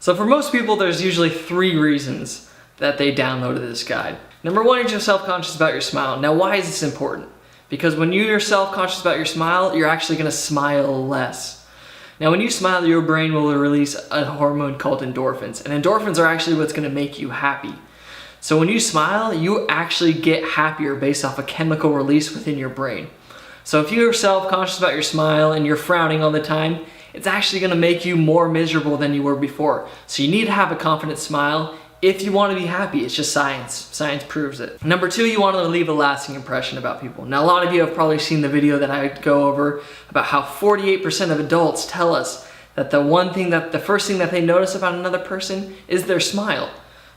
So for most people, there's usually 3 reasons that they downloaded this guide. Number 1, you're self-conscious about your smile. Now, why is this important? Because when you're self-conscious about your smile, you're actually gonna smile less. Now, when you smile, your brain will release a hormone called endorphins, and endorphins are actually what's gonna make you happy. So when you smile, you actually get happier based off a chemical release within your brain. So if you're self-conscious about your smile and you're frowning all the time, it's actually gonna make you more miserable than you were before. So you need to have a confident smile if you want to be happy. It's just science. Science proves it. Number 2, you want to leave a lasting impression about people. Now, a lot of you have probably seen the video that I go over about how 48% of adults tell us that the first thing that they notice about another person is their smile.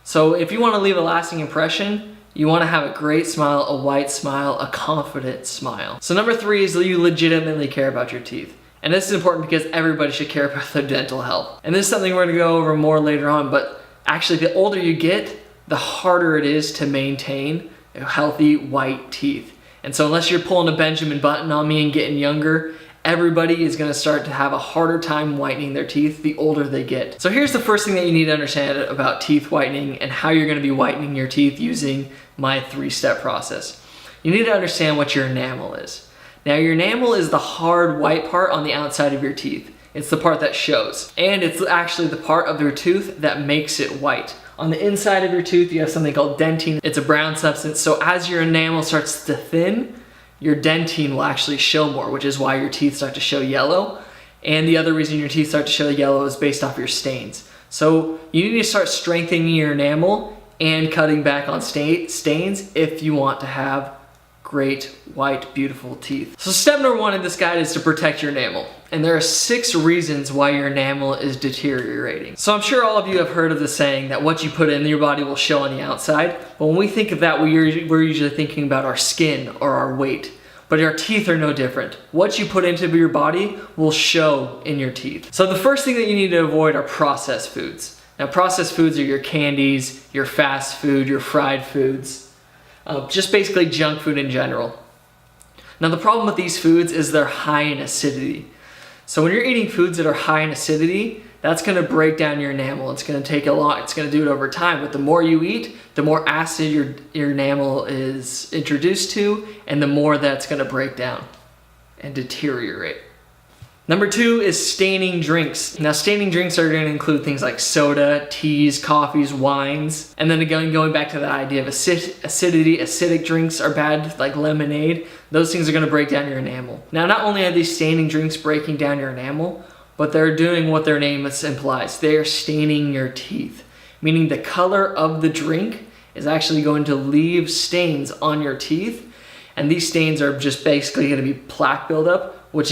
So if you want to leave a lasting impression, you want to have a great smile, a white smile, a confident smile. So number 3 is you legitimately care about your teeth. And this is important because everybody should care about their dental health. And this is something we're going to go over more later on, but actually, the older you get, the harder it is to maintain healthy white teeth. And so unless you're pulling a Benjamin Button on me and getting younger, everybody is gonna start to have a harder time whitening their teeth the older they get. So here's the first thing that you need to understand about teeth whitening and how you're gonna be whitening your teeth using my 3-step process. You need to understand what your enamel is. Now, your enamel is the hard white part on the outside of your teeth. It's the part that shows, and it's actually the part of your tooth that makes it white. On the inside of your tooth, you have something called dentine. It's a brown substance, so as your enamel starts to thin, your dentine will actually show more, which is why your teeth start to show yellow. And the other reason your teeth start to show yellow is based off your stains. So you need to start strengthening your enamel and cutting back on stains if you want to have great, white, beautiful teeth. So step number 1 in this guide is to protect your enamel. And there are 6 reasons why your enamel is deteriorating. So I'm sure all of you have heard of the saying that what you put in your body will show on the outside. But when we think of that, we're usually thinking about our skin or our weight. But our teeth are no different. What you put into your body will show in your teeth. So the first thing that you need to avoid are processed foods. Now, processed foods are your candies, your fast food, your fried foods. Just basically junk food in general. Now, the problem with these foods is they're high in acidity. So when you're eating foods that are high in acidity, that's going to break down your enamel. It's going to take a lot. It's going to do it over time. But the more you eat, the more acid your enamel is introduced to, and the more that's going to break down and deteriorate. Number 2 is staining drinks. Now, staining drinks are going to include things like soda, teas, coffees, wines. And then again, going back to the idea of acidity, acidic drinks are bad, like lemonade. Those things are going to break down your enamel. Now, not only are these staining drinks breaking down your enamel, but they're doing what their name implies. They are staining your teeth, meaning the color of the drink is actually going to leave stains on your teeth. And these stains are just basically going to be plaque buildup, which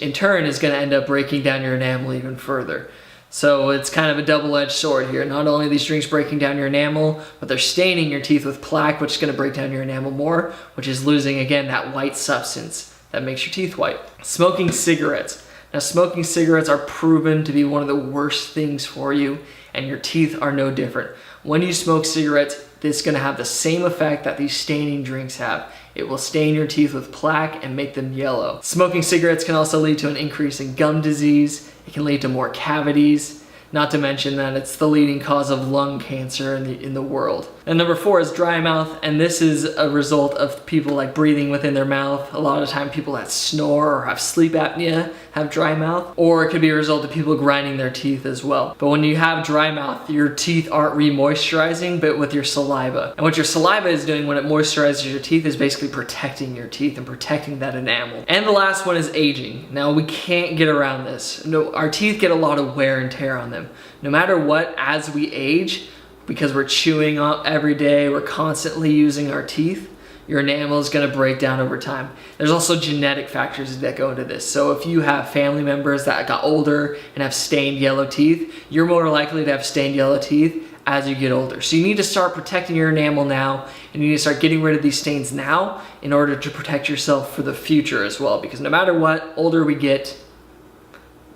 in turn is going to end up breaking down your enamel even further. So it's kind of a double-edged sword here. Not only are these drinks breaking down your enamel, but they're staining your teeth with plaque, which is going to break down your enamel more, which is losing, again, that white substance that makes your teeth white. Smoking cigarettes. Now, smoking cigarettes are proven to be one of the worst things for you, and your teeth are no different. When you smoke cigarettes, this is going to have the same effect that these staining drinks have. It will stain your teeth with plaque and make them yellow. Smoking cigarettes can also lead to an increase in gum disease. It can lead to more cavities. Not to mention that it's the leading cause of lung cancer in the world. And number 4 is dry mouth, and this is a result of people like breathing within their mouth. A lot of time people that snore or have sleep apnea have dry mouth, or it could be a result of people grinding their teeth as well. But when you have dry mouth, your teeth aren't re-moisturizing, but with your saliva. And what your saliva is doing when it moisturizes your teeth is basically protecting your teeth and protecting that enamel. And the last one is aging. Now, we can't get around this. No, our teeth get a lot of wear and tear on them. No matter what, as we age, because we're chewing up every day, we're constantly using our teeth, your enamel is going to break down over time. There's also genetic factors that go into this. So if you have family members that got older and have stained yellow teeth, you're more likely to have stained yellow teeth as you get older. So you need to start protecting your enamel now, and you need to start getting rid of these stains now in order to protect yourself for the future as well. Because no matter what, older we get,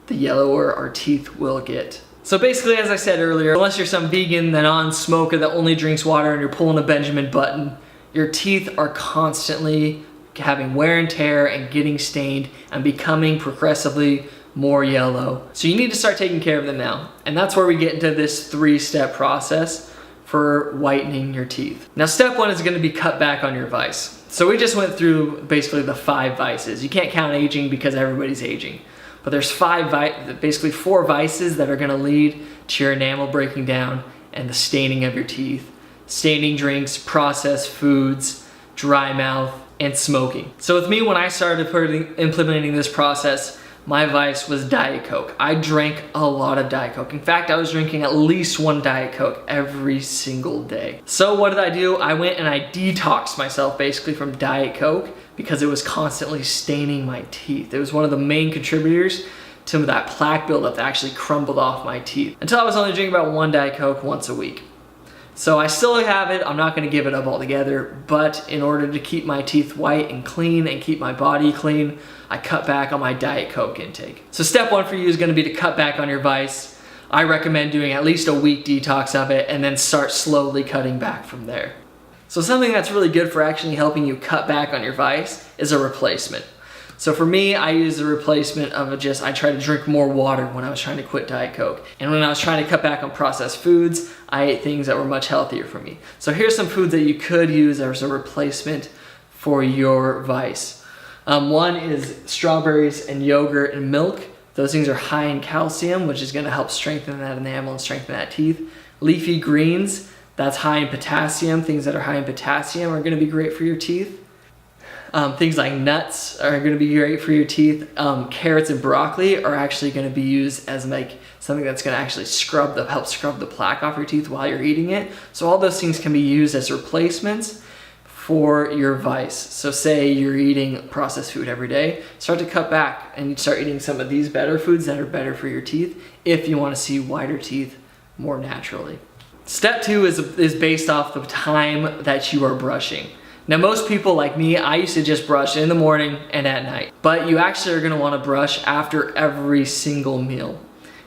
the yellower our teeth will get. So basically, as I said earlier, unless you're some vegan, the non-smoker that only drinks water and you're pulling a Benjamin Button, your teeth are constantly having wear and tear and getting stained and becoming progressively more yellow. So you need to start taking care of them now. And that's where we get into this 3-step process for whitening your teeth. Now, step 1 is going to be cut back on your vice. So we just went through basically the 5 vices. You can't count aging because everybody's aging. But there's basically 4 vices that are going to lead to your enamel breaking down and the staining of your teeth. Staining drinks, processed foods, dry mouth, and smoking. So with me, when I started implementing this process, my vice was Diet Coke. I drank a lot of Diet Coke. In fact, I was drinking at least 1 Diet Coke every single day. So what did I do? I went and I detoxed myself basically from Diet Coke because it was constantly staining my teeth. It was one of the main contributors to that plaque buildup that actually crumbled off my teeth. Until I was only drinking about 1 Diet Coke once a week. So I still have it. I'm not going to give it up altogether, but in order to keep my teeth white and clean and keep my body clean, I cut back on my Diet Coke intake. So step 1 for you is going to be to cut back on your vice. I recommend doing at least a week detox of it and then start slowly cutting back from there. So something that's really good for actually helping you cut back on your vice is a replacement. So for me, I use the replacement of I try to drink more water when I was trying to quit Diet Coke. And when I was trying to cut back on processed foods, I ate things that were much healthier for me. So here's some foods that you could use as a replacement for your vice. One is strawberries and yogurt and milk. Those things are high in calcium, which is going to help strengthen that enamel and strengthen that teeth. Leafy greens, that's high in potassium. Things that are high in potassium are going to be great for your teeth. Things like nuts are going to be great for your teeth. Carrots and broccoli are actually going to be used as like something that's going to actually help scrub the plaque off your teeth while you're eating it. So all those things can be used as replacements for your vice. So say you're eating processed food every day, start to cut back and you start eating some of these better foods that are better for your teeth if you want to see whiter teeth more naturally. Step 2 is based off the time that you are brushing. Now most people like me, I used to just brush in the morning and at night, but you actually are going to want to brush after every single meal.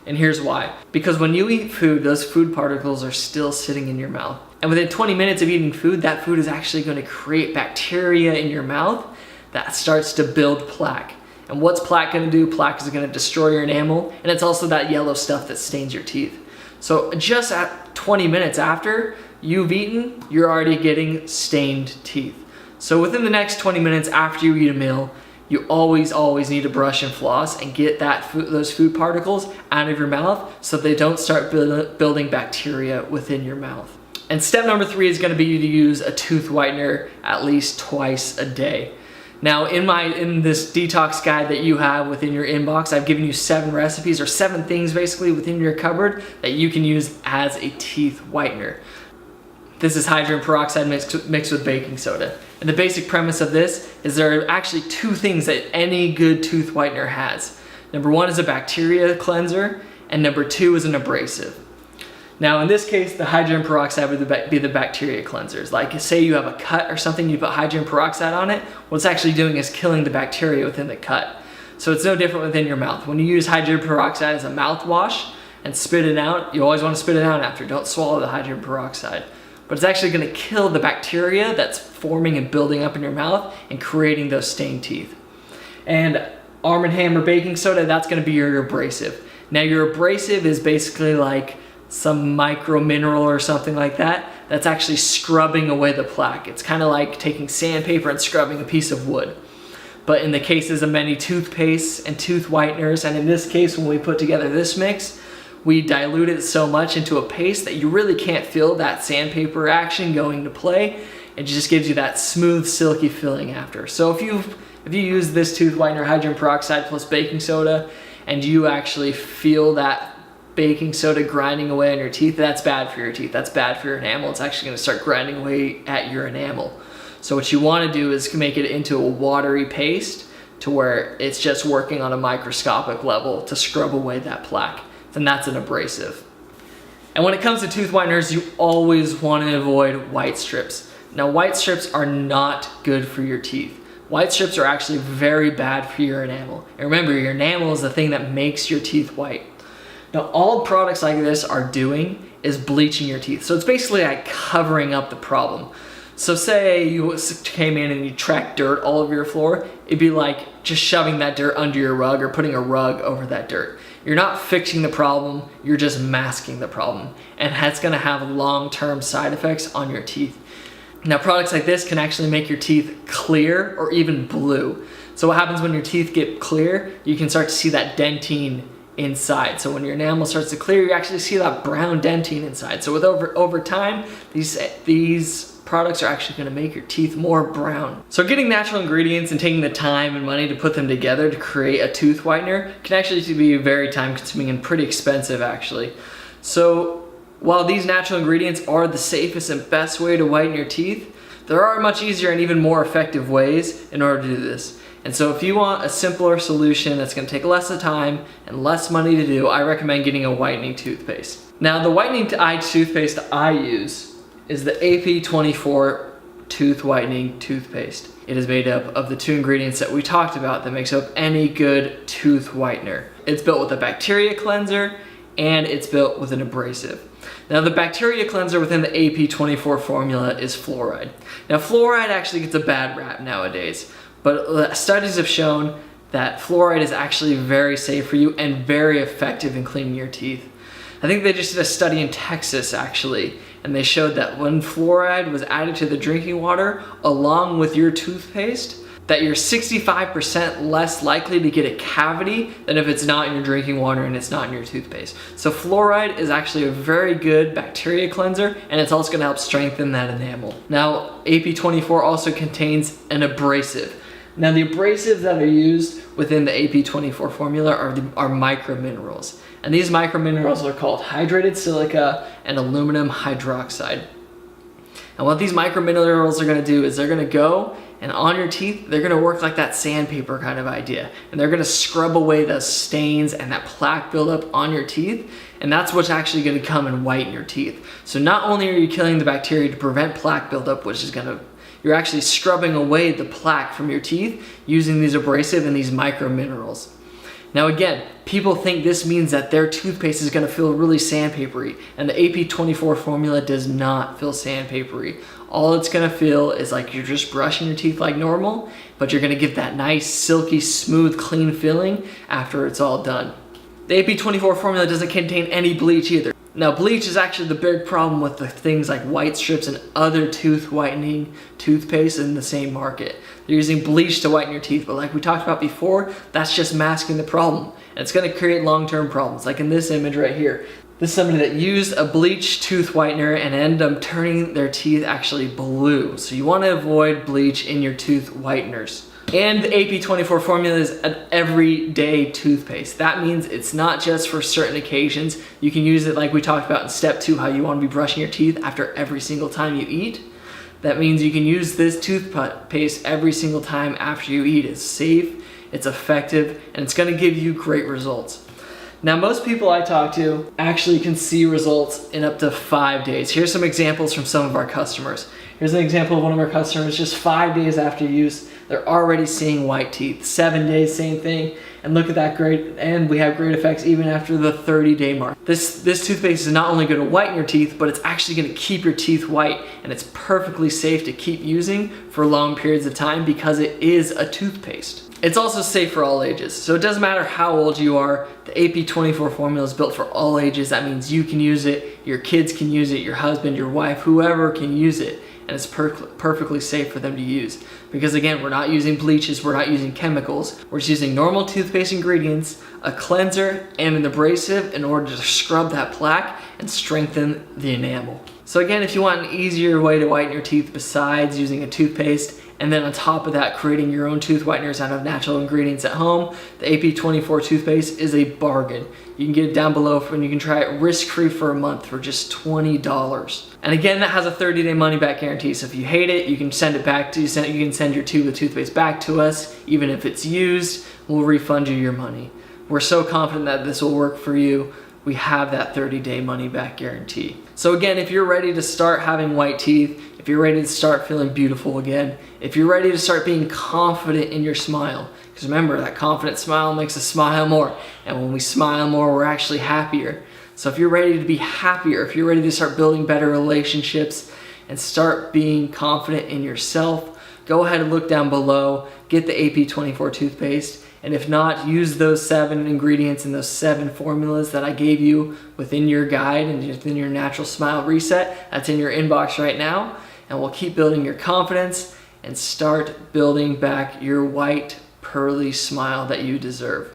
And here's why. Because when you eat food, those food particles are still sitting in your mouth. And within 20 minutes of eating food, that food is actually going to create bacteria in your mouth that starts to build plaque. And what's plaque going to do? Plaque is going to destroy your enamel, and it's also that yellow stuff that stains your teeth. So just at 20 minutes after you've eaten, you're already getting stained teeth. So within the next 20 minutes after you eat a meal, you always need to brush and floss and get those food particles out of your mouth so they don't start building bacteria within your mouth. And step number 3 is going to be to use a tooth whitener at least twice a day. Now in this detox guide that you have within your inbox, I've given you 7 recipes or 7 things basically within your cupboard that you can use as a teeth whitener. This is hydrogen peroxide mixed with baking soda. And the basic premise of this is there are actually 2 things that any good tooth whitener has. Number 1 is a bacteria cleanser, and number 2 is an abrasive. Now in this case, the hydrogen peroxide would be the bacteria cleansers. Like say you have a cut or something, you put hydrogen peroxide on it, what it's actually doing is killing the bacteria within the cut. So it's no different within your mouth. When you use hydrogen peroxide as a mouthwash and spit it out, you always want to spit it out after. Don't swallow the hydrogen peroxide. But it's actually going to kill the bacteria that's forming and building up in your mouth and creating those stained teeth. And Arm & Hammer baking soda, that's going to be your abrasive. Now your abrasive is basically like some micro mineral or something like that that's actually scrubbing away the plaque. It's kind of like taking sandpaper and scrubbing a piece of wood. But in the cases of many toothpastes and tooth whiteners, and in this case when we put together this mix, we dilute it so much into a paste that you really can't feel that sandpaper action going to play. It just gives you that smooth, silky feeling after. So if you use this tooth whitener, hydrogen peroxide plus baking soda, and you actually feel that baking soda grinding away on your teeth, that's bad for your teeth. That's bad for your enamel. It's actually going to start grinding away at your enamel. So what you want to do is make it into a watery paste to where it's just working on a microscopic level to scrub away that plaque. Then that's an abrasive. And when it comes to tooth whiteners, you always want to avoid white strips. Now white strips are not good for your teeth. White strips are actually very bad for your enamel. And remember, your enamel is the thing that makes your teeth white. Now all products like this are doing is bleaching your teeth. So it's basically like covering up the problem. So say you came in and you tracked dirt all over your floor, it'd be like just shoving that dirt under your rug or putting a rug over that dirt. You're not fixing the problem, you're just masking the problem. And that's gonna have long-term side effects on your teeth. Now, products like this can actually make your teeth clear or even blue. So what happens when your teeth get clear, you can start to see that dentine inside. So when your enamel starts to clear, you actually see that brown dentine inside. So with over time, these products are actually going to make your teeth more brown. So getting natural ingredients and taking the time and money to put them together to create a tooth whitener can actually be very time consuming and pretty expensive actually. So while these natural ingredients are the safest and best way to whiten your teeth, there are much easier and even more effective ways in order to do this. And so if you want a simpler solution that's going to take less time and less money to do, I recommend getting a whitening toothpaste. Now, the whitening toothpaste I use is the AP24 tooth whitening toothpaste. It is made up of the two ingredients that we talked about that makes up any good tooth whitener. It's built with a bacteria cleanser and it's built with an abrasive. Now, the bacteria cleanser within the AP24 formula is fluoride. Now, fluoride actually gets a bad rap nowadays, but studies have shown that fluoride is actually very safe for you and very effective in cleaning your teeth. I think they just did a study in Texas actually, and they showed that when fluoride was added to the drinking water along with your toothpaste, that you're 65% less likely to get a cavity than if it's not in your drinking water and it's not in your toothpaste. So fluoride is actually a very good bacteria cleanser, and it's also gonna help strengthen that enamel. Now, AP24 also contains an abrasive. Now, the abrasives that are used within the AP24 formula are microminerals. And these microminerals are called hydrated silica and aluminum hydroxide. And what these microminerals are gonna do is they're gonna go and on your teeth, they're gonna work like that sandpaper kind of idea. And they're gonna scrub away the stains and that plaque buildup on your teeth. And that's what's actually gonna come and whiten your teeth. So not only are you killing the bacteria to prevent plaque buildup, you're actually scrubbing away the plaque from your teeth using these abrasive and these microminerals. Now again, people think this means that their toothpaste is gonna feel really sandpapery, and the AP24 formula does not feel sandpapery. All it's gonna feel is like you're just brushing your teeth like normal, but you're gonna get that nice, silky, smooth, clean feeling after it's all done. The AP24 formula doesn't contain any bleach either. Now, bleach is actually the big problem with the things like white strips and other tooth whitening toothpaste in the same market. They're using bleach to whiten your teeth, but like we talked about before, that's just masking the problem. And it's gonna create long-term problems, like in this image right here. This is somebody that used a bleach tooth whitener and ended up turning their teeth actually blue. So you wanna avoid bleach in your tooth whiteners. And the AP24 formula is an everyday toothpaste. That means it's not just for certain occasions. You can use it like we talked about in step 2, how you want to be brushing your teeth after every single time you eat. That means you can use this toothpaste every single time after you eat. It's safe, it's effective, and it's gonna give you great results. Now, most people I talk to actually can see results in up to 5 days. Here's some examples from some of our customers. Here's an example of one of our customers, just 5 days after use, they're already seeing white teeth. 7 days, same thing. And look at that and we have great effects even after the 30-day mark. This toothpaste is not only gonna whiten your teeth, but it's actually gonna keep your teeth white, and it's perfectly safe to keep using for long periods of time because it is a toothpaste. It's also safe for all ages. So it doesn't matter how old you are, the AP24 formula is built for all ages. That means you can use it, your kids can use it, your husband, your wife, whoever can use it. And it's perfectly safe for them to use. Because again, we're not using bleaches, we're not using chemicals. We're just using normal toothpaste ingredients, a cleanser, and an abrasive in order to scrub that plaque and strengthen the enamel. So again, if you want an easier way to whiten your teeth besides using a toothpaste, and then on top of that, creating your own tooth whiteners out of natural ingredients at home, the AP24 toothpaste is a bargain. You can get it down below and you can try it risk-free for a month for just $20. And again, that has a 30-day money-back guarantee. So if you hate it, you can send it back to you can send your tube of toothpaste back to us. Even if it's used, we'll refund you your money. We're so confident that this will work for you. We have that 30-day money-back guarantee. So again, if you're ready to start having white teeth, if you're ready to start feeling beautiful again, if you're ready to start being confident in your smile, because remember, that confident smile makes us smile more. And when we smile more, we're actually happier. So if you're ready to be happier, if you're ready to start building better relationships, and start being confident in yourself, go ahead and look down below, get the AP24 toothpaste, and if not, use those 7 ingredients and those 7 formulas that I gave you within your guide and within your Natural Smile Reset. That's in your inbox right now, and we'll keep building your confidence and start building back your white, pearly smile that you deserve.